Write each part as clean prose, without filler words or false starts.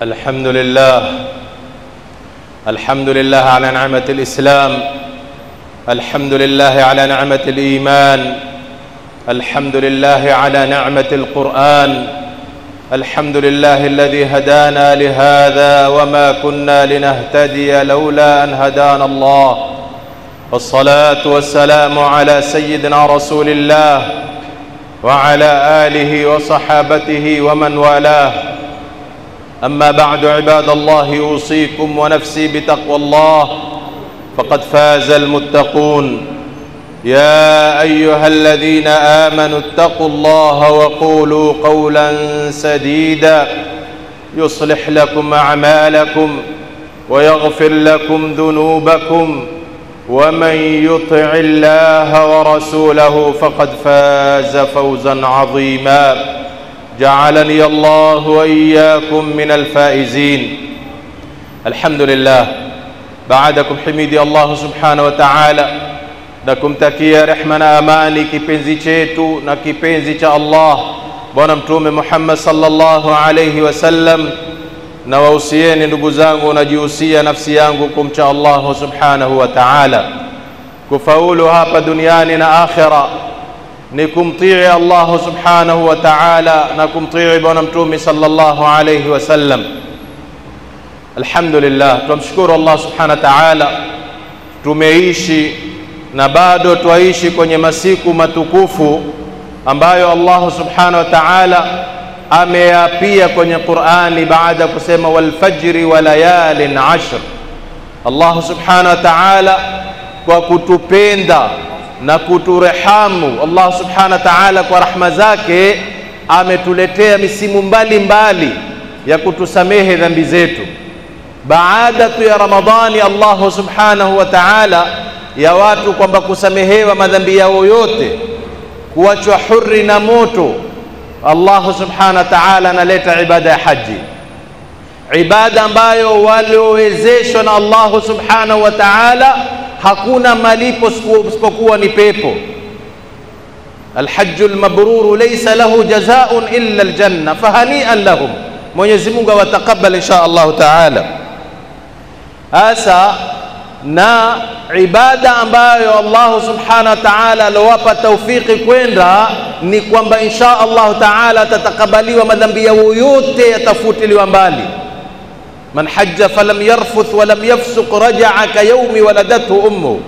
الحمد لله على نعمة الإسلام، الحمد لله على نعمة الإيمان، الحمد لله على نعمة القرآن، الحمد لله الذي هدانا لهذا وما كنا لنهتدي لولا أن هدانا الله، والصلاة والسلام على سيدنا رسول الله وعلى آله وصحابته ومن والاه. أما بعد، عباد الله، أوصيكم ونفسي بتقوى الله، فقد فاز المتقون. يا أيها الذين آمنوا اتقوا الله وقولوا قولا سديدا يصلح لكم أعمالكم ويغفر لكم ذنوبكم، ومن يطع الله ورسوله فقد فاز فوزا عظيما. جعلني الله وإياكم من الفائزين. الحمد لله. Baadakum himidi Allah subhanahu wa ta'ala na kumtakia rehma na amani kipenzi chetu na kipenzi cha Allah Bwana Mtume Muhammad sallallahu alayhi wasallam, na wausieni ndugu zangu najihusia nafsi yangu kumcha Allah subhanahu wa ta'ala. Kufaulu hapa duniani na akhira ni kumtii Allah subhanahu wa ta'ala na kumtii Bwana Mtume sallallahu alayhi wasallam. Alhamdulillah, tumshukuru Allah subhanahu wa ta'ala, tumeishi na bado tuishi kwenye masiku matukufu ambayo Allah subhanahu wa ta'ala ameyapia kwenye Qur'ani baada kusema wal fajri wa layalin ashr. Allah subhanahu wa ta'ala kwa kutupenda na kuturehamu, Allah subhanahu wa ta'ala kwa rahma zake ametuletea misimu mbalimbali ya kutusamehe dhambi zetu. Baada tu ya Ramadhani, Allah subhanahu wa ta'ala ya watu kwamba kusamehewa madhambi yao yote, kuachwa huri na moto, Allah subhanahu wa ta'ala analeta ibada ya haji, ibada ambayo waliowezeshwa na Allah subhanahu wa ta'ala hakuna malipo isipokuwa ni pepo. Alhajjul mabrur laysa lahu jazaa'un illa aljanna fahani'an lahum. Mwenyezi Mungu awatakabali insha Allah ta'ala. Asa na ibada ambayo Allah subhanahu wa ta'ala alowapa taufiki kwenda ni kwamba insha Allah ta'ala tatakabaliwa madhambi yao yote, yatafutiliwa mbali. Man hajja falam yarfuth walam yafsuq raja'a ka yawmi waladathu ummu.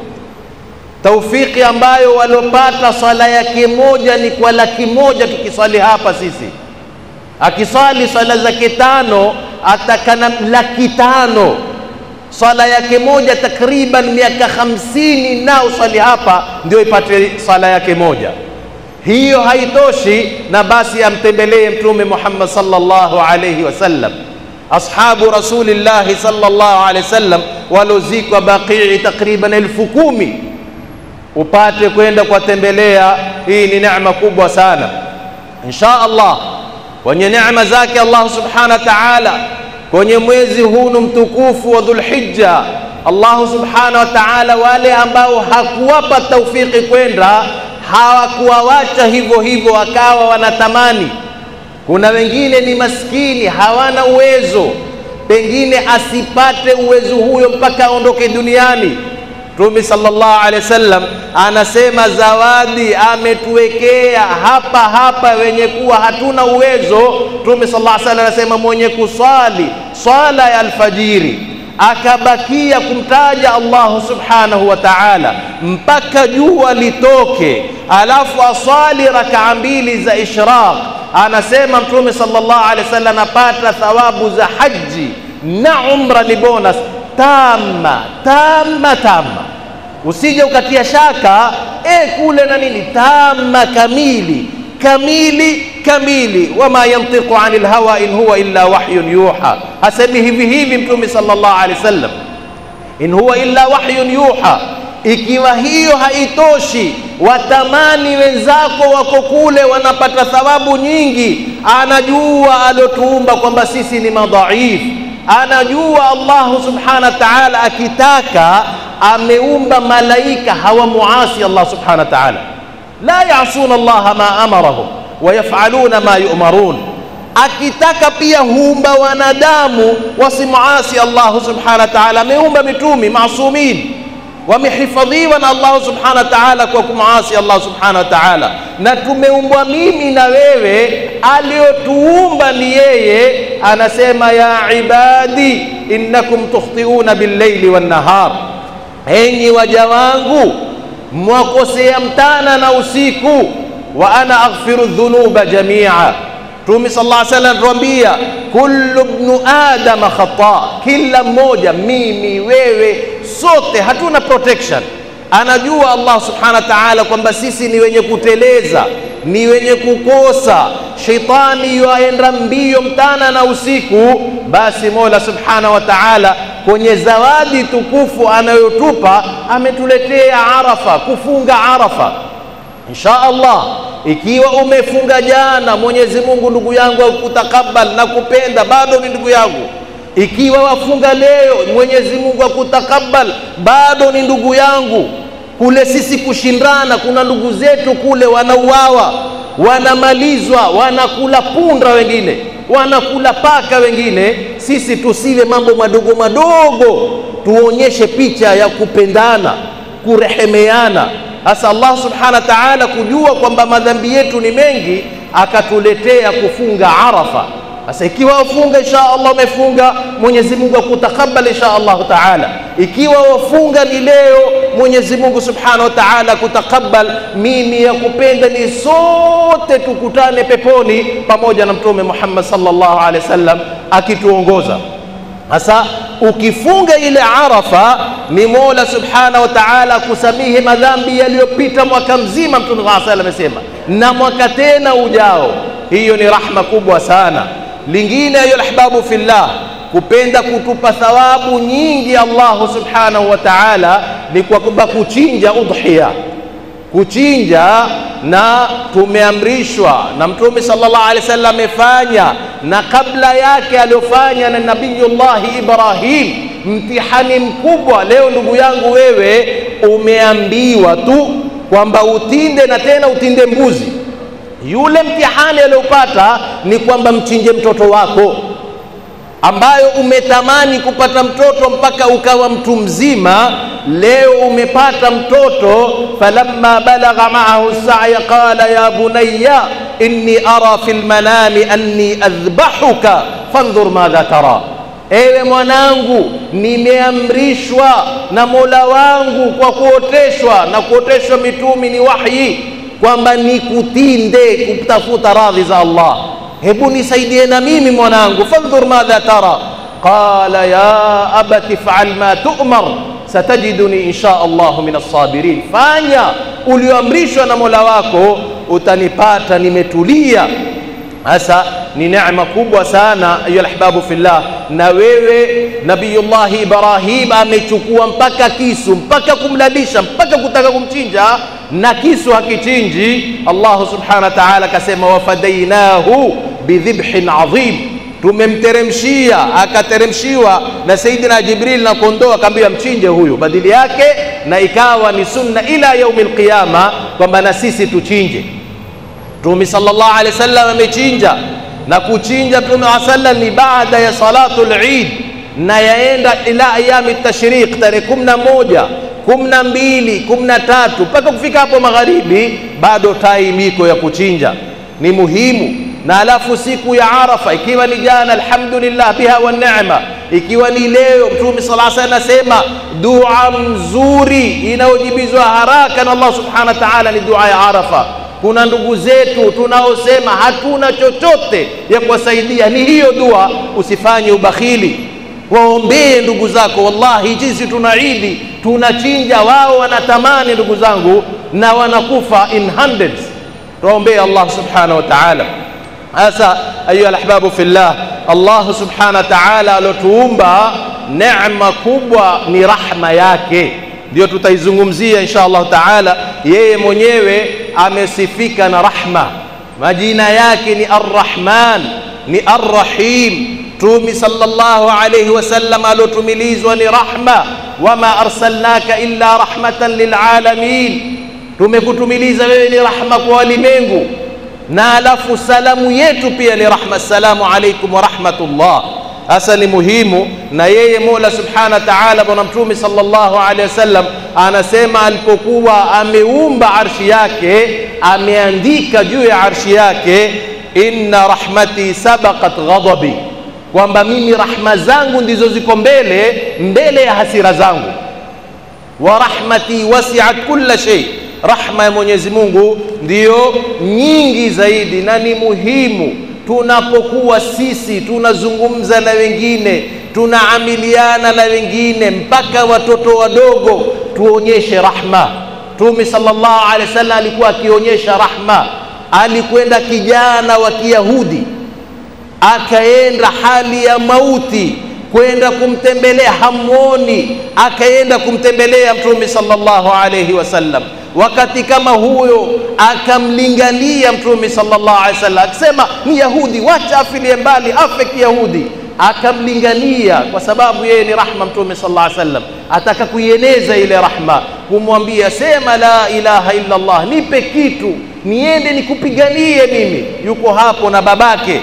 Taufiki ambayo walopata sala yake moja ni kwa 100,000 tukiswali hapa sisi. Akiswali sala zake 5 atakana 500,000. Sala yake moja takriban miaka 50 na usali hapa ndio ipate sala yake moja. Hiyo haitoshi, na basi amtembelee Mtume Muhammad sallallahu alayhi wasallam. Ashabu Rasulillah sallallahu alayhi wasallam walozikwa Baqii takriban 10,000, upate kwenda kuwatembelea. Hii ni neema kubwa sana insha Allah. Kwenye neema zake Allah subhanahu wa ta'ala kwenye mwezi huu mtukufu wa Dhulhijja, Allah subhanahu wa ta'ala wale ambao hakuwapa taufiki kwenda, hawakuwawacha hivyo hivyo wakawa wanatamani. Kuna wengine ni maskini, hawana uwezo, pengine asipate uwezo huyo mpaka aondoke duniani. Mtume sallallahu alaihi wasallam anasema zawadi ametuwekea hapa hapa wenye kuwa hatuna uwezo. Mtume sallallahu alaihi wasallam anasema mwenye kusali swala ya alfajiri akabakia kumtaja Allah subhanahu wa ta'ala mpaka jua litoke, alafu asali rak'a 2 za ishraq, anasema Mtume sallallahu alaihi wasallam anapata thawabu za haji na umra. Ni bonus tama. Usije ukatia shaka kule na nini, tama, kamili. Wama yantiqu anil hawa in huwa illa wahyun yuha. Hasemi hivi Mtume sallallahu alaihi wasallam, in huwa illa wahyun yuha. Ikiwa hiyo haitoshi, watamani wenzako wako kule wanapata thawabu nyingi. Anajua alotuumba kwamba sisi ni madhaifu, anajua Allah subhanahu wa ta'ala akitaka ameumba malaika hawamuasi Allah subhanahu wa ta'ala, la ya'suna Allah ma amarahum wa yaf'aluna ma yu'marun. akitaka pia huumba wanadamu wasimuasi Allah subhanahu wa ta'ala. Ameumba mitumi maasumin, wamehifadhiwa na Allah subhanahu wa ta'ala kwa kumuasi Allah subhanahu wa ta'ala. Na tumeumbwa mimi na wewe, aliyotuumba ni yeye. Anasema ya ibadi innakum tukhtiuna bil-laili wan-nahar, enyi waja wangu mwakosea mtana na usiku, wa ana aghfiru dhunuba jamia. Mtume sallallahu alaihi wasallam tuambia kullu ibn adam khata, kila mmoja, mimi wewe sote hatuna protection. Anajua Allah subhanahu wa ta'ala kwamba sisi ni wenye kuteleza, ni wenye kukosa. Shetani yuaenda mbio mtana na usiku. Basi Mola subhanahu wa ta'ala kwenye zawadi tukufu anayotupa ametuletea Arafa, kufunga Arafa. Insha Allah, ikiwa umefunga jana, Mwenyezi Mungu ndugu yangu akutakabal na kupenda, bado ni ndugu yangu. Ikiwa wafunga leo, Mwenyezi Mungu akutakabal, bado ni ndugu yangu. Kule sisi kushindana, kuna ndugu zetu kule wanauawa, wanamalizwa, wanakula punda wengine, wanakula paka wengine. Sisi tusiwe mambo madogo madogo, tuonyeshe picha ya kupendana, kurehemeana. Hasa Allah subhanahu wa ta'ala kujua kwamba madhambi yetu ni mengi, akatuletea kufunga Arafa. Sasa ikiwa wafunga insha Allah umefunga, Mwenyezi Mungu akutakabali insha Allah ta'ala. Ikiwa wafunga ni leo, Mwenyezi Mungu subhanahu wa ta'ala kutakabal. Mimi ya kupenda ni sote tukutane peponi pamoja na Mtume Muhammad sallallahu alaihi wasallam akituongoza. Sasa ukifunga ile Arafa, ni Mola subhanahu wa ta'ala kusamehe madhambi yaliyopita mwaka mzima. Mtume sallallahu alaihi wasallam amesema, na mwaka tena ujao. Hiyo ni rahma kubwa sana. Lingine ayo ahbabu fillah, kupenda kutupa thawabu nyingi Allah subhanahu wa ta'ala ni kwa kuchinja udhiya, kuchinja. Na tumeamrishwa na Mtume sallallahu alaihi wasallam amefanya, na kabla yake aliofanya na Nabiyullah Ibrahim, mtihani mkubwa. Leo ndugu yangu wewe umeambiwa tu kwamba utinde, na tena utinde mbuzi. Yule mtihani aliopata ni kwamba mchinje mtoto wako, ambayo umetamani kupata mtoto mpaka ukawa mtu mzima. Leo umepata mtoto. Falamma balagha ma'ahu as-sa'ya qala ya bunayya inni ara fil manami anni adhbahuka fandhur madha tara. Ewe mwanangu, nimeamrishwa na Mola wangu kwa kuoteshwa, na kuoteshwa mitumi ni wahyi, kwamba nikutinde kutafuta radhi za Allah. Hebu nisaidie na mimi mwanangu, fandhur madha tara. Qala ya abati fa'al ma tu'mar satajiduni insha Allah min as-sabirin. Fanya ulioamrishwa na Mola wako, utanipata nimetulia. Hasa ni neema kubwa sana ayu alahbabu fillah. Na wewe Nabiyullah Ibrahim amechukua mpaka kisu, mpaka kumlalisha, mpaka kutaka kumchinja, na kisu hakichinji. Allah subhanahu wa ta'ala kasema wafadainahu bidhibhin adhim, tumemteremshia, akateremshiwa na Sayyidina Jibril na kondoo, akamwambia mchinje huyu badili yake. Na ikawa ni sunna ila yaumil qiyama kwamba na sisi tuchinje. Mtume sallallahu alaihi wasallam amechinja, na kuchinja Mtume sallam ni baada ya salatul Eid, na yaenda ila ayami tashriq, tarehe 11, 12, 13 mpaka kufika hapo magharibi, bado time iko ya kuchinja. Ni muhimu. Na alafu siku ya Arafa, ikiwa ni jana, alhamdulillah biha wa neema, ikiwa ni leo, Mtume sallallahu alaihi wasallam anasema dua mzuri inayojibizwa haraka na Allah subhanahu wa ta'ala ni dua ya Arafa. Kuna ndugu zetu tunaosema hatuna chochote ya kuwasaidia, ni hiyo dua. Usifanye ubakhili, waombee ndugu zako. Wallahi jinsi tunaidi, tunachinja, wao wanatamani ndugu zangu, na wanakufa in hundreds. Tuombee Allah subhanahu wa ta'ala. Hasa ayu alahbabu fillah, Allah subhanahu wa ta'ala alotuumba, neema kubwa ni rahma yake, ndio tutaizungumzia insha Allah ta'ala. Yeye mwenyewe amesifika na rahma, majina yake ni Ar-Rahman, ni Ar-Rahim. Mtume sallallahu alayhi wasallam alotumilizwa ni rahma, wama arsalnaka illa rahmatan lilalamin, tumekutumiliza wewe ni rahma kwa walimwengu. na alafu salamu yetu pia ni rahma. Assalamu alaikum wa rahmatullah. Hasa ni muhimu, na yeye Mola subhanahu wa ta'ala, bwana Mtume sallallahu alaihi wasallam anasema alipokuwa ameumba arshi yake, ameandika juu ya arshi yake, inna rahmati sabaqat ghadabi, kwamba mimi rahma zangu ndizo ziko mbele ya hasira zangu. Wa rahmati wasi'at kulla shay, rahma ya Mwenyezi Mungu ndiyo nyingi zaidi. Na ni muhimu tunapokuwa sisi tunazungumza na wengine, tunaamiliana na wengine, mpaka watoto wadogo, tuonyeshe rahma. Mtume sallallahu alaihi wasallam alikuwa akionyesha rahma. Alikwenda kijana wa Kiyahudi, akaenda hali ya mauti kwenda kumtembelea, hamuoni, akaenda kumtembelea Mtume sallallahu alaihi wasallam. Wakati kama huyo akamlingania Mtume sallallahu alaihi wasallam, akisema ni Yahudi, wacha afilie mbali, afe Kiyahudi. Akamlingania kwa sababu yeye ni rahma. Mtume sallallahu alaihi wasallam ataka kuieneza ile rahma, kumwambia sema la ilaha illa Allah, nipe kitu niende nikupiganie mimi. Yuko hapo na babake,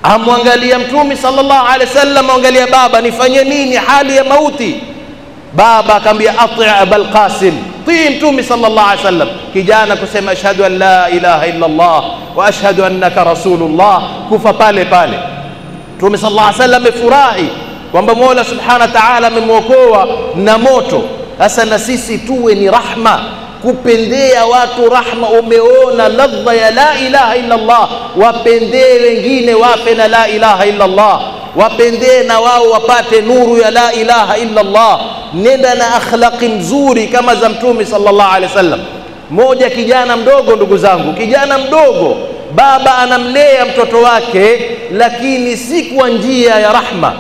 amwangalia Mtume sallallahu alaihi wasallam, angalia baba, nifanye nini hali ya mauti? Baba akamwambia ati Abul Qasim, tii Mtume sallallahu alaihi wasallam. Kijana kusema ashhadu an la ilaha illa Allah wa ashhadu annaka rasulullah, kufa pale pale. Mtume sallallahu alaihi wasallam amefurahi kwamba Mola subhanahu wa ta'ala amemwokoa na moto. Sasa na sisi tuwe ni rahma, kupendea watu rahma. Umeona ladha ya la ilaha illa Allah, wapendee wengine wape na la ilaha illa Allah, wapendee na wao wapate nuru ya la ilaha illa Allah. Nenda na akhlaqi mzuri kama za Mtume sallallahu alaihi wasallam. Moja kijana mdogo, ndugu zangu, kijana mdogo, baba anamlea mtoto wake, lakini si kwa njia ya rahma.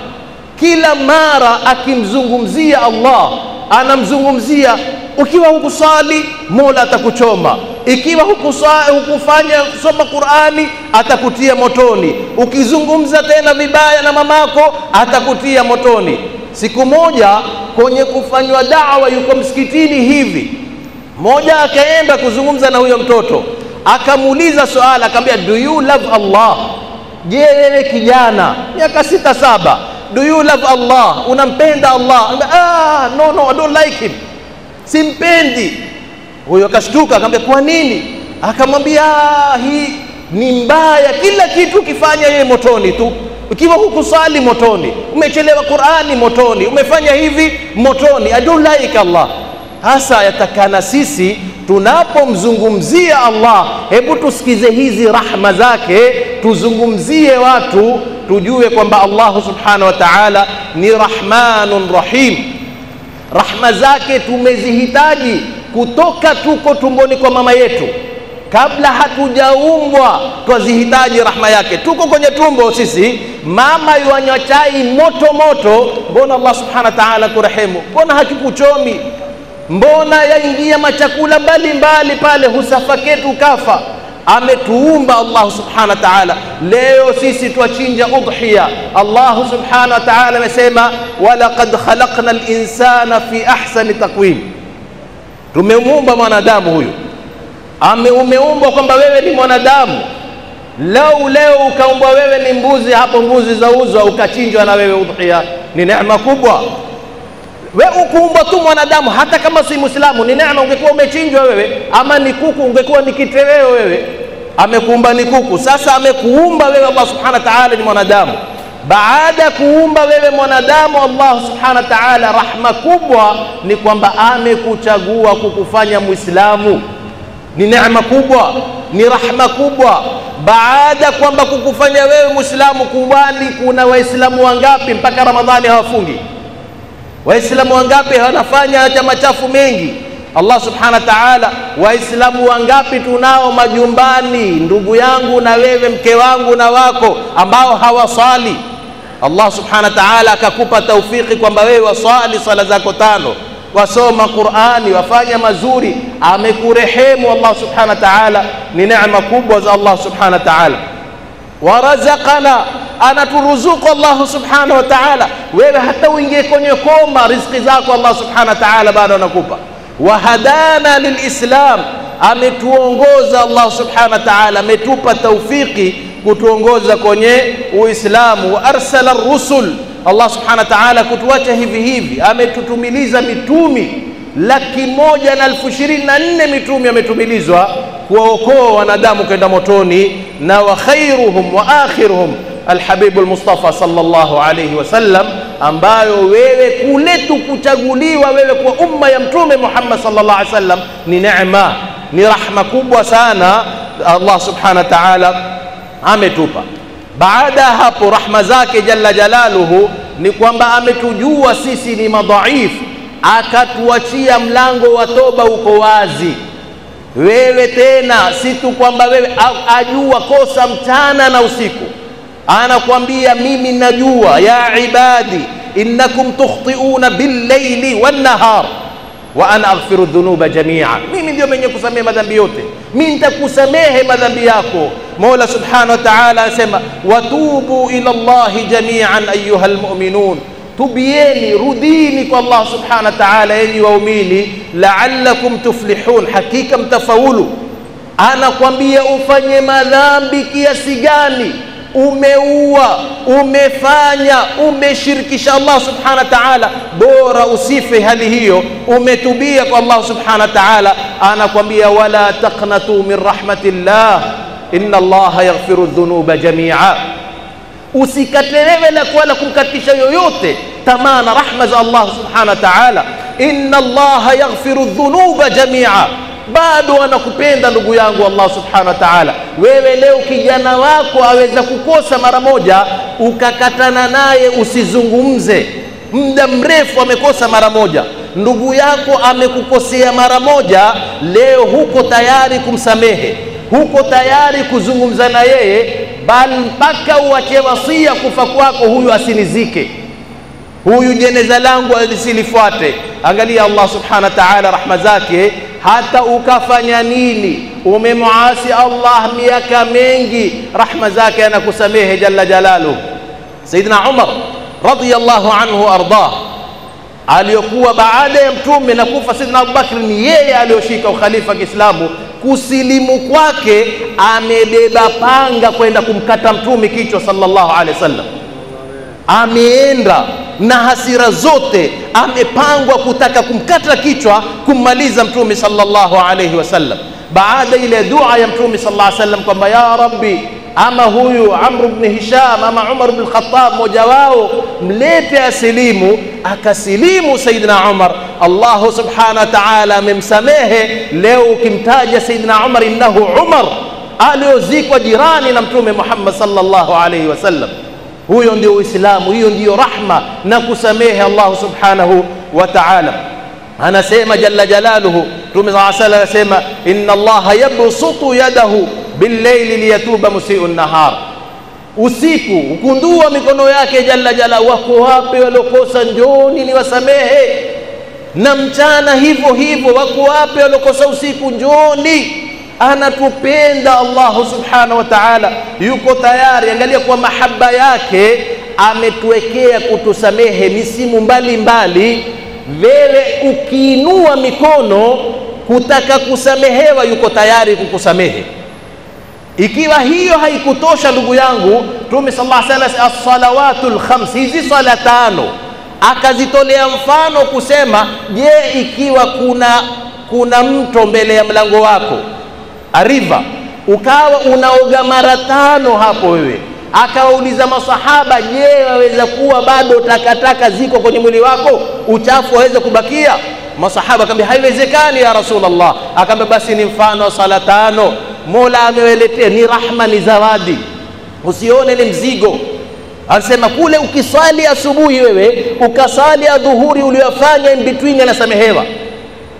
Kila mara akimzungumzia Allah, anamzungumzia ukiwa hukusali Mola atakuchoma, ikiwa hukufanya kusoma Qur'ani atakutia motoni, ukizungumza tena vibaya na mamako atakutia motoni. Siku moja kwenye kufanywa da'wa, yuko msikitini hivi, moja akaenda kuzungumza na huyo mtoto, akamuuliza swala, akamwambia do you love Allah? Je, wewe kijana miaka 6 7, do you love Allah? Unampenda Allah? No, I don't like him, simpendi. Huyo akashtuka, akamwambia kwa nini? Akamwambia hii ni mbaya, kila kitu ukifanya yeye motoni tu, ukiwa hukusali motoni, umechelewa Qur'ani motoni, umefanya hivi motoni, I don't like Allah. Hasa yatakana sisi tunapomzungumzia Allah, hebu tusikize hizi rahma zake, tuzungumzie watu, tujue kwamba Allah subhanahu wa ta'ala ni rahmanun rahim. Rahma zake tumezihitaji kutoka tuko tumboni kwa mama yetu, kabla hatujaumbwa twazihitaji rahma yake. Tuko kwenye tumbo sisi, mama yuanywa chai moto moto, mbona Allah subhanahu wa ta'ala kurehemu? Mbona hakikuchomi? Mbona yaingia machakula mbalimbali pale, husafaketu kafa? Ametuumba Allah subhanahu wa ta'ala. Leo sisi twachinja udhiya. Allah subhanahu wa ta'ala amesema walaqad khalaqna al-insana fi ahsani taqwim. Tumemuumba mwanadamu huyu, umeumbwa kwamba wewe ni mwanadamu. Leo ukaumbwa wewe ni mbuzi, hapo mbuzi zauzwa ukachinjwa na wewe udhiya, ni neema kubwa. Wewe ukuumbwa tu mwanadamu, hata kama si Muislamu ni neema. Ungekuwa umechinjwa wewe, ama ni kuku, ungekuwa ni kitoweo wewe. Amekuumba ni kuku, sasa amekuumba wewe. Allah subhanahu wa ta'ala ni mwanadamu. Baada ya kuumba wewe mwanadamu, Allah subhanahu wa ta'ala, rahma kubwa ni kwamba amekuchagua kukufanya Muislamu. Ni neema kubwa, ni rahma kubwa. Baada kwamba kukufanya wewe Muislamu, kubali kuna Waislamu wangapi mpaka Ramadhani hawafungi? Waislamu wangapi wanafanya hata machafu mengi? Allah subhanahu wa ta'ala, Waislamu wangapi tunao majumbani, ndugu yangu na wewe, mke wangu na wako, ambao hawasali? Allah subhanahu wa ta'ala akakupa taufiki kwamba wewe wasali sala zako 5, wasoma Qur'ani, wafanya mazuri, amekurehemu Allah subhanahu wa ta'ala. Ni neema kubwa za Allah subhanahu wa ta'ala. Warazaqana, anaturuzuku Allah subhanahu wa ta'ala. Wewe hata uingie kwenye koma, riziki zako Allah subhanahu wa ta'ala bado anakupa. Wahadana lilislam, ametuongoza Allah subhanahu wa ta'ala, ametupa taufiki kutuongoza kwenye Uislamu. Wa arsala ar-rusul, Allah subhanahu wa ta'ala kutuacha hivi hivi, ametutumiliza mitumi 1,124,000 mitumi ametumilizwa kuwaokoa wanadamu kwenda motoni. Na wa khairuhum wa akhiruhum alhabibul Mustafa sallallahu alayhi wasallam, ambayo wewe kule tukuchaguliwa wewe kwa umma ya mtume Muhammad sallallahu alayhi wasallam ni neema, ni rahma kubwa sana Allah subhanahu wa ta'ala ametupa. Baada hapo rahma zake jalla jalaluhu ni kwamba ametujua sisi ni madhaifu, akatuachia mlango wa toba uko wazi. Wewe tena si tu kwamba wewe ajua kosa mchana na usiku, anakuambia mimi najua, ya ibadi innakum tukhti'una bil-layli wan-nahar wa ana aghfiru dhunuba jami'a, mimi ndio mwenye kusamehe madhambi yote, mimi nitakusamehe madhambi yako. Mola subhanahu wa ta'ala anasema watubu ila Allahi jami'an ayyuhal mu'minun, tubieni, rudini kwa Allah subhanahu wa ta'ala enyi waumini, la'allakum tuflihun, hakika mtafaulu. Anakwambia ufanye madhambi kiasi gani, umeua, umefanya, umeshirikisha Allah subhanahu wa ta'ala, bora usife hali hiyo, umetubia kwa Allah subhanahu wa ta'ala. Anakwambia wala taqnatu min rahmatillah inna Allaha yaghfiru dhunuba jami'a, usikatelewe na kuwala kumkatisha yoyote tamaa na rahma za Allah subhanahu wa ta'ala. Inna Allaha yaghfiru dhunuba jami'a, bado anakupenda ndugu yangu Allah subhanahu wa ta'ala. Wewe leo kijana wako aweza kukosa mara moja, ukakatana naye usizungumze, muda mrefu amekosa mara moja. Ndugu yako amekukosea mara moja, leo huko tayari kumsamehe, huko tayari kuzungumza na yeye, bali mpaka uache wasia kufa kwako, huyu asinizike, huyu jeneza langu lisilifuate. Angalia Allah subhanahu wa ta'ala rahma zake, hata ukafanya nini, umemuasi Allah miaka mengi, rahma zake anakusamehe jalla jalaluhu. Sayyidina Umar radiyallahu anhu ardah, aliyokuwa baada ya mtume na kufa Sayyidina Abubakr, ni yeye aliyoshika ukhalifa wa Kiislamu. Kusilimu kwake amebeba panga kwenda kumkata mtume kichwa sallallahu alaihi wasallam, ameenda na hasira zote, amepangwa kutaka kumkata kichwa, kummaliza mtume sallallahu alaihi wasallam. Baada ile dua ya mtume sallallahu alaihi wasallam kwamba ya Rabbi, ama huyu Amr ibn Hisham ama Umar ibn Khattab mmoja wao mlete asilimu, akasilimu Sayyidina Umar. Allah subhanahu wa ta'ala amemsamehe. Leo ukimtaja Sayyidina Umar, innahu Umar aliozikwa jirani na mtume Muhammad sallallahu alaihi wasallam. Huyo ndio Uislamu, hiyo ndio rahma na kusamehe Allah subhanahu wa ta'ala. Anasema jalla jalaluhu, mtume sallallahu alaihi wasallam anasema inna Allaha yabsutu yadahu bil-layli liyatuba musii'un nahar, usiku ukundua mikono yake jalla jalaluhu, wako wapi waliokosa, njoni niwasamehe. Na mchana hivyo hivyo, wako wapi waliokosa usiku, njoni. Anatupenda Allah subhanahu wa ta'ala, yuko tayari. Angalia kwa mahaba yake ametuwekea kutusamehe misimu mbalimbali. Wewe ukiinua mikono kutaka kusamehewa, yuko tayari kukusamehe. Ikiwa hiyo haikutosha ndugu yangu, Mtume sallallahu alaihi wasallam as-salawatul khams, hizi sala tano akazitolea mfano kusema, je, ikiwa kuna mto mbele ya mlango wako, ariva, ukawa unaoga mara tano hapo wewe, akawauliza masahaba, je, waweza kuwa bado takataka ziko kwenye mwili wako, uchafu waweza kubakia? Masahaba akamwambia haiwezekani ya Rasulullah. Akamwambia basi ni mfano wa sala tano, Mola amewaletea, ni rahma, ni zawadi, usione ni mzigo. Anasema kule ukisali asubuhi wewe, ukasali adhuhuri uliyofanya in between, anasamehewa.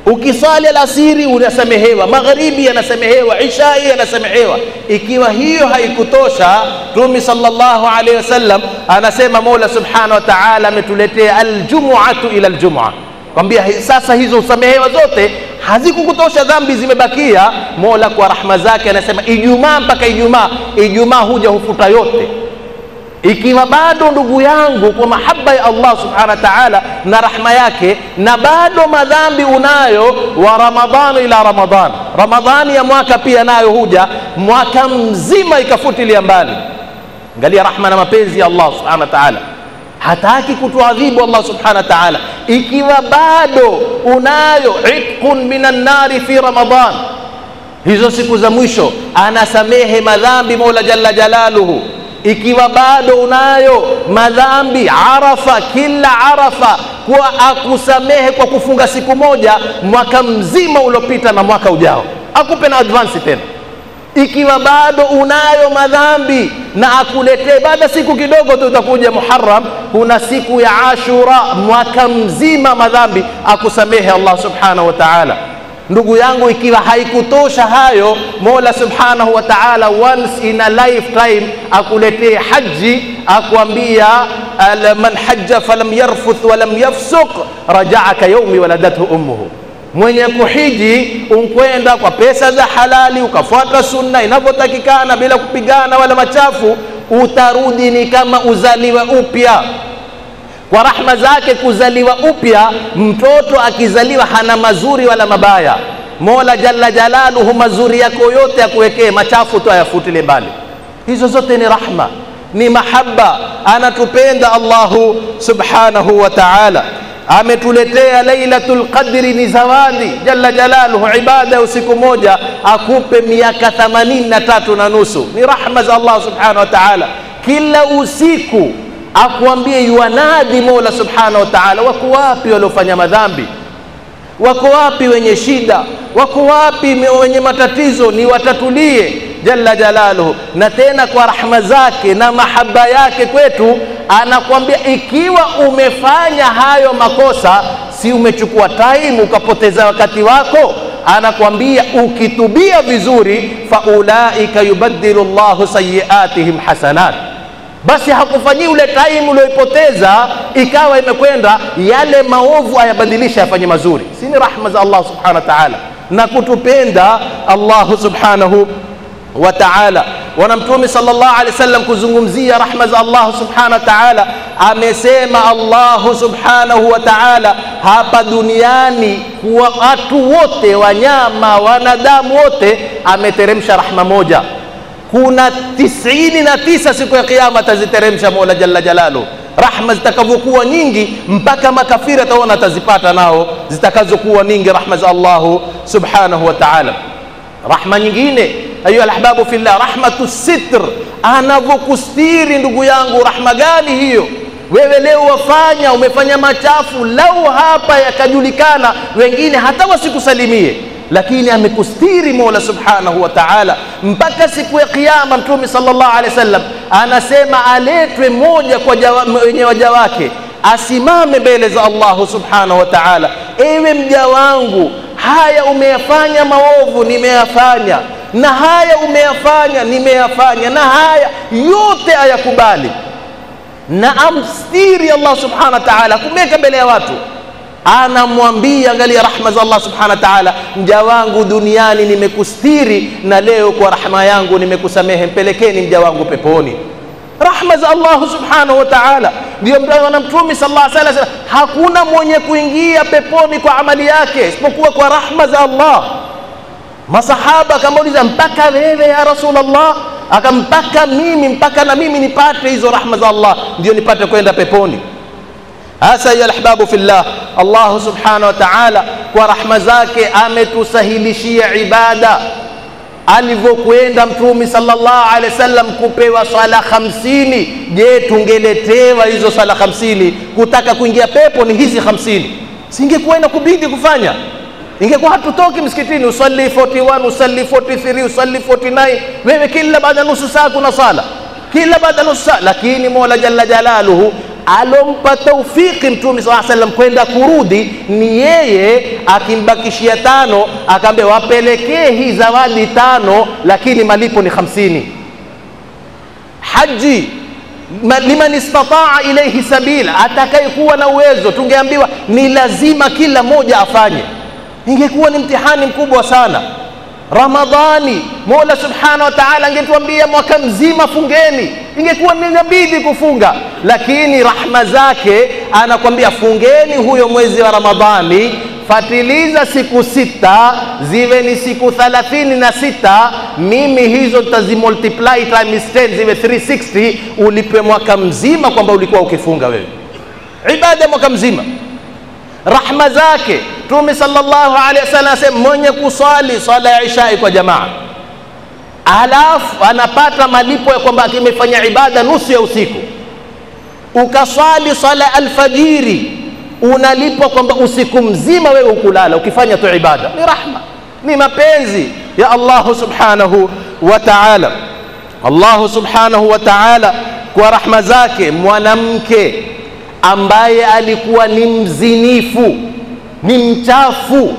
Ukisali alasiri unasamehewa, magharibi anasamehewa, ishai anasamehewa. Ikiwa hiyo haikutosha, Mtume sallallahu alaihi wasallam anasema Mola subhanahu wa ta'ala ametuletea aljumu'atu ila aljumu'ah, kwambia sasa hizo usamehewa zote, hazikukutosha, dhambi zimebakia. Mola kwa rahma zake anasema Ijumaa mpaka Ijumaa, Ijumaa huja hufuta yote. Ikiwa bado ndugu yangu, kwa mahaba ya Allah subhanahu wa ta'ala na rahma yake, na bado madhambi unayo, wa Ramadhani ila Ramadhan, Ramadhani ya mwaka pia nayo huja, mwaka mzima ikafutilia mbali. Angalia rahma na mapenzi ya Allah subhanahu wa ta'ala, hataki kutuadhibu Allah subhanahu wa ta'ala. Ikiwa bado unayo itqun minan nari fi Ramadhan, hizo siku za mwisho anasamehe madhambi Mola jalla jalaluhu. Ikiwa bado unayo madhambi Arafa, kila Arafa kwa akusamehe kwa kufunga siku moja mwaka mzima uliopita na mwaka ujao, akupe na advance tena. Ikiwa bado unayo madhambi na akuletee baada siku kidogo tu utakuja Muharram, kuna siku ya Ashura, mwaka mzima madhambi akusamehe Allah subhanahu wa ta'ala. Ndugu yangu, ikiwa haikutosha hayo, Mola subhanahu wa ta'ala once in a lifetime akuletee haji, akuambia man hajja falam yarfuth walam yafsuq raja'aka yawmi waladathu ummuhu. Mwenye kuhiji unkwenda kwa pesa za halali, ukafuata sunna inavyotakikana bila kupigana wala machafu, utarudi ni kama uzaliwa upya. Kwa rahma zake kuzaliwa upya, mtoto akizaliwa hana mazuri wala mabaya. Mola jalla jalaluhu mazuri yako yote akuwekee, machafu tu ayafutile mbali. Hizo zote ni rahma, ni mahaba, anatupenda Allahu subhanahu wa ta'ala. Ametuletea Lailatul Qadri, ni zawadi jalla jalaluhu, ibada ya usiku moja, akupe miaka 83 na nusu. Ni rahma za Allah subhanahu wa ta'ala. Kila usiku akuambie yuanadi Mola subhanahu wa ta'ala, wako wapi waliofanya madhambi, wako wapi wenye shida, wako wapi wenye matatizo, ni watatulie jalla jalaluhu. Na tena kwa rahma zake na mahaba yake kwetu anakuambia, ikiwa umefanya hayo makosa, si umechukua time ukapoteza wakati wako, anakuambia ukitubia vizuri, faulaika yubaddilu Allahu sayiatihim hasanat, basi hakufanyii ule time ulioipoteza ikawa imekwenda, yale maovu ayabadilisha afanye mazuri. Si ni rahma za Allah subhanahu wa ta'ala na kutupenda Allah subhanahu wa ta'ala. Wana Mtume sallallahu alaihi wasallam kuzungumzia rahma za Allah subhanahu wa ta'ala, amesema Allah subhanahu wa ta'ala hapa duniani kwa watu wote, wanyama, wanadamu wote, ameteremsha rahma moja. Kuna 99 siku ya kiyama ataziteremsha Mola jalla jalalu, rahma zitakavyokuwa nyingi mpaka makafiri ataona atazipata nao zitakazokuwa nyingi, rahma za Allah subhanahu wa ta'ala. Rahma nyingine ayu alahbabu fillah, rahmatu sitr, anavyokustiri ndugu yangu. Rahma gani hiyo? Wewe leo wafanya, umefanya machafu, lau hapa yakajulikana wengine hata wasikusalimie, lakini amekustiri Mola subhanahu wa ta'ala mpaka siku ya kiyama. Mtume sallallahu alaihi wasallam anasema aletwe moja kwa wenye waja wake, asimame mbele za Allah subhanahu wa ta'ala, ewe mja wangu, haya umeyafanya maovu, nimeyafanya, na haya umeyafanya, nimeyafanya, na haya yote ayakubali, na amstiri Allah subhanahu wa ta'ala, kumeka mbele ya watu. Anamwambia, angalia rahma za Allah subhanahu wa ta'ala, mja wangu duniani nimekustiri, na leo kwa rahma yangu nimekusamehe, mpelekeni mja wangu peponi. Rahma za Allah subhanahu wa ta'ala. Ndio na Mtume sallallahu alaihi wasallam, hakuna mwenye kuingia peponi kwa amali yake isipokuwa kwa rahma za Allah. Masahaba akamuuliza, mpaka wewe ya Rasulullah? Akampaka mimi, mpaka na mimi nipate hizo rahma za Allah ndio nipate kwenda peponi. Hasa ya alahbabu fillah, Allah subhanahu wa ta'ala kwa rahma zake ametusahilishia ibada. Alivyokwenda Mtume sallallahu alaihi wasallam kupewa swala 50, je, tungeletewa hizo swala 50 kutaka kuingia pepo ni hizi 50, singekuwa inakubidi kufanya? Ingekuwa hatutoki msikitini, usalli 41, usalli 43, usalli 49, wewe kila baada nusu saa kuna sala, kila baada nusu saa. Lakini Mola jalla jalaluhu alompa taufiki Mtume sallallahu alaihi wasallam kwenda kurudi, ni yeye akimbakishia 5, akaambia wapelekee hii zawadi 5, lakini malipo ni 50. Haji liman istataa ilayhi sabila, atakayekuwa na uwezo, tungeambiwa ni lazima kila moja afanye, ingekuwa ni mtihani mkubwa sana. Ramadhani Mola Subhanahu wa Ta'ala angetuambia mwaka mzima fungeni, ingekuwa inabidi kufunga, lakini rahma zake anakuambia fungeni huyo mwezi wa Ramadhani, fatiliza siku 6 ziwe ni siku 36, mimi hizo tazimultiply times 10 ziwe 360, ulipe mwaka mzima kwamba ulikuwa ukifunga wewe ibada mwaka mzima. Rahma zake Mtume sallallahu alaihi wasallam asema mwenye kusali swala ya Isha kwa jamaa alafu anapata malipo ya kwamba akimefanya ibada nusu ya usiku, ukaswali swala alfajiri unalipwa kwamba usiku mzima wewe ukulala ukifanya tu ibada. Ni rahma, ni mapenzi ya Allah subhanahu wa ta'ala. Allah subhanahu wa ta'ala kwa rahma zake mwanamke ambaye alikuwa ni mzinifu, ni mchafu,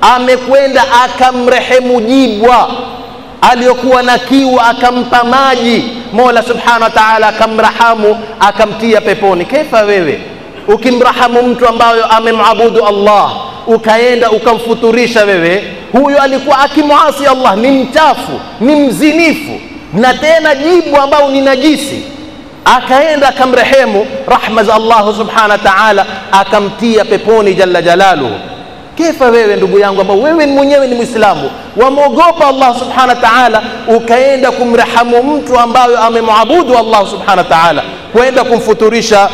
amekwenda akamrehemu jibwa aliyokuwa na kiu, akampa maji, Mola Subhanahu wa Ta'ala akamrahamu, akamtia peponi. Kaifa wewe ukimrahamu mtu ambayo amemwabudu Allah ukaenda ukamfuturisha wewe? Huyo alikuwa akimuasi Allah, ni mchafu, ni mzinifu, na tena jibwa ambao ni najisi, akaenda akamrehemu, rahma za Allah Subhanahu wa Ta'ala akamtia peponi jalla jalaluhu. Kifa wewe ndugu yangu ambao wewe mwenyewe ni Muislamu, wamuogopa Allah Subhanahu wa Ta'ala, ukaenda kumrehemu mtu ambaye amemwabudu Allah Subhanahu wa Ta'ala, kwenda kumfuturisha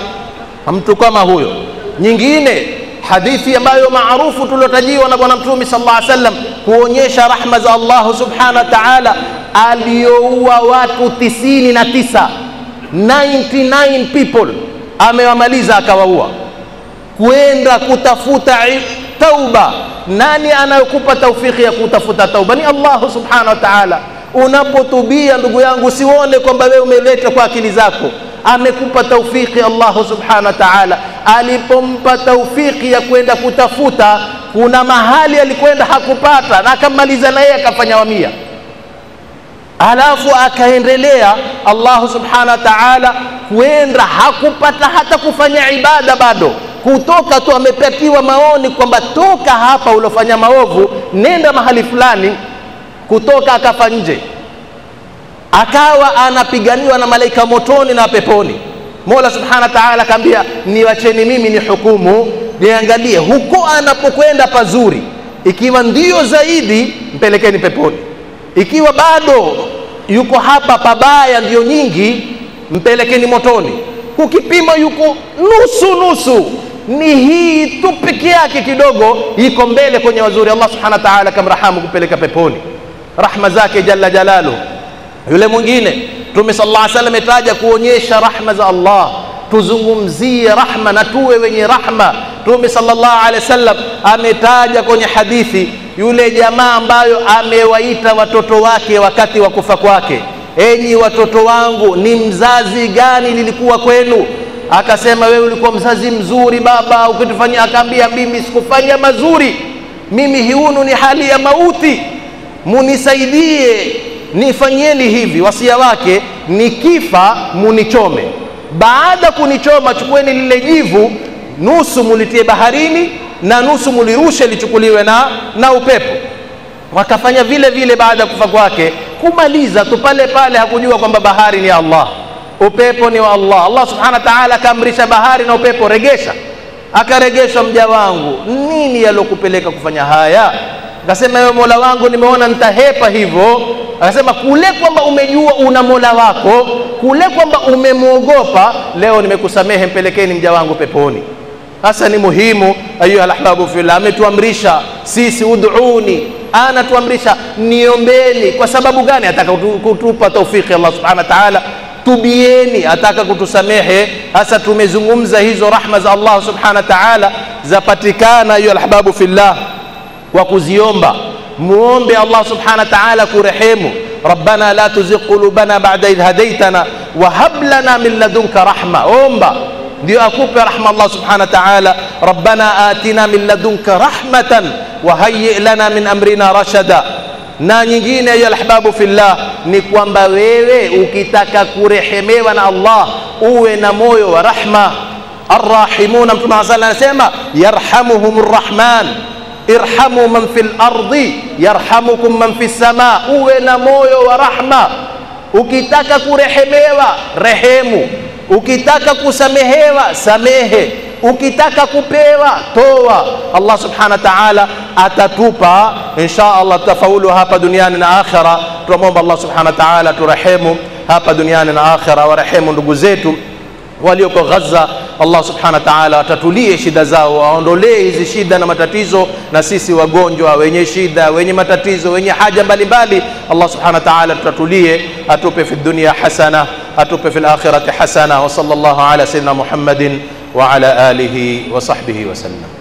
mtu kama huyo. Nyingine hadithi ambayo maarufu tulotajiwa na bwana Mtume sallallahu alaihi wasallam kuonyesha rahma za Allah Subhanahu wa Ta'ala, alioua watu 99 people amewamaliza akawaua, kwenda kutafuta tauba. Nani anayokupa taufiki ya kutafuta tauba? Ni Allah Subhanahu wa Ta'ala. Unapotubia ndugu yangu, usione kwamba wewe umeleta kwa akili zako, amekupa taufiki Allah Subhanahu wa Ta'ala. Alipompa taufiki ya kwenda kutafuta, kuna mahali alikwenda hakupata na akamaliza na yeye akafanya 100, alafu akaendelea Allah Subhanahu wa Ta'ala kwenda hakupata hata kufanya ibada bado, kutoka tu amepatiwa maoni kwamba toka hapa ulofanya maovu nenda mahali fulani, kutoka akafa nje, akawa anapiganiwa na malaika motoni na peponi. Mola Subhanahu wa Ta'ala akamwambia niwacheni mimi ni hukumu, niangalie huko anapokwenda pazuri, ikiwa ndio zaidi mpelekeni peponi, ikiwa bado yuko hapa pabaya ndio nyingi mpelekeni motoni. Kukipima yuko nusu, ni hii tu peke yake kidogo iko mbele kwenye wazuri, Allah Subhanahu wa Ta'ala kamrahamu kupeleka peponi, rahma zake jalla jalalu. Yule mwingine Mtume sallallahu alaihi wasallam etaja kuonyesha rahma za Allah, tuzungumzie rahma na tuwe wenye rahma. Mtume sallallahu alaihi wasallam ametaja kwenye hadithi yule jamaa ambayo amewaita watoto wake wakati wa kufa kwake, enyi watoto wangu, ni mzazi gani lilikuwa kwenu? Akasema wewe ulikuwa mzazi mzuri baba, ukitufanyia. Akaambia mimi sikufanya mazuri, mimi hiunu ni hali ya mauti, munisaidie, nifanyeni hivi. Wasia wake nikifa munichome, baada kunichoma chukueni lile jivu, nusu mulitie baharini na nusu mulirushe lichukuliwe na upepo. Wakafanya vile vile baada kufa kwake, kumaliza tu pale pale. Hakujua kwamba bahari ni Allah, upepo ni wa Allah. Allah Subhanahu wa Ta'ala akaamrisha bahari na upepo regesha, akaregeshwa. Mja wangu, nini yalokupeleka kufanya haya? Akasema ewe Mola wangu, nimeona nitahepa hivyo. Akasema kule kwamba umejua una Mola wako, kule kwamba umemwogopa, leo nimekusamehe, mpelekeni mja wangu peponi. Hasa ni muhimu ayuha alahbabu fillah, ametuamrisha sisi ud'uni, anatuamrisha niombeni. Kwa sababu gani? Ataka kutupa taufiki Allah Subhanahu wa Ta'ala, tubieni, ataka kutusamehe. Hasa tumezungumza hizo rahma za Allah Subhanahu wa Ta'ala zapatikana ayuha alahbabu fillah kwa kuziomba. Muombe Allah Subhanahu wa Ta'ala kurehemu. Rabbana la tuzigh qulubana ba'da idh hadaytana wa hab lana min ladunka rahma. Omba ndio akupe rahma Allah Subhanahu wa Ta'ala. Rabbana atina min ladunka rahmatan wa hayyi lana min amrina rashada. Na nyingine ya alahbabu fillah ni kwamba wewe ukitaka kurehemewa na Allah uwe na moyo wa rahma. Arrahimuna, Mtume sallallahu alayhi wasallam anasema yarhamuhumur rahman irhamu man fil ardi yarhamukum man fis sama. Uwe na moyo wa rahma. Ukitaka kurehemewa, rehemu. Ukitaka kusamehewa, samehe. Ukitaka kupewa, toa. Allah subhanahu wa ta'ala atatupa insha Allah, tutafaulu hapa duniani na akhira. Tunamwomba Allah subhanahu wa ta'ala turehemu hapa duniani na akhira, warehemu ndugu zetu walioko Gaza. Allah subhanahu wa ta'ala atatulie shida zao, aondolee hizi shida na matatizo, na sisi wagonjwa wenye shida, wenye matatizo, wenye haja mbalimbali, Allah subhanahu wa ta'ala tutatulie, atupe fi dunya hasana, atupe fil akhirati hasana. Wa sallallahu ala sayyidina Muhammadin wa ala alihi wa sahbihi wa sallam.